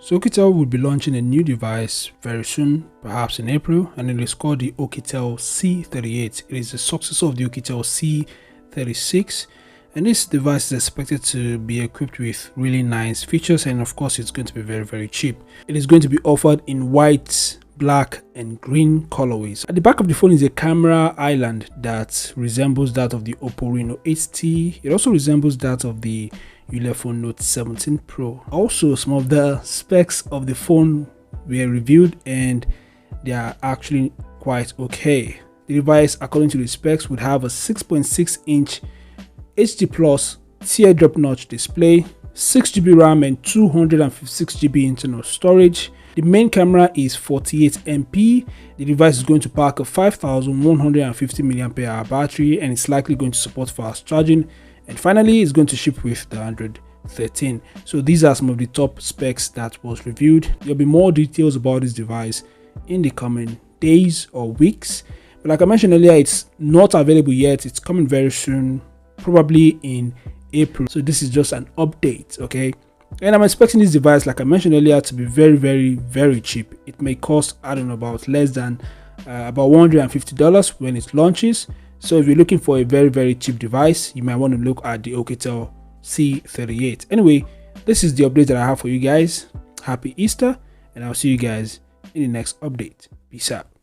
So Oukitel will be launching a new device very soon, perhaps in April, and it is called the Oukitel C38. It is the successor of the Oukitel C36, and this device is expected to be equipped with really nice features, and of course it's going to be very cheap. It is going to be offered in white, black and green colorways. At the back of the phone is a camera island that resembles that of the Oppo Reno 8T. It also resembles that of the Ulefone Note 17 Pro. Also, some of the specs of the phone were reviewed and they are actually quite okay. The device, according to the specs, would have a 6.6-inch HD Plus teardrop notch display, 6GB RAM and 256GB internal storage. The main camera is 48MP. The device is going to pack a 5150 mAh battery and it's likely going to support fast charging. And finally, it's going to ship with the Android 13. So these are some of the top specs that was reviewed. There'll be more details about this device in the coming days or weeks. But like I mentioned earlier, it's not available yet. It's coming very soon, probably in April. So this is just an update, okay? And I'm expecting this device, like I mentioned earlier, to be very cheap. It may cost, I don't know, about less than about $150 when it launches. So if you're looking for a very cheap device, you might want to look at the Oukitel C38. Anyway, this is the update that I have for you guys. Happy Easter, and I'll see you guys in the next update. Peace out.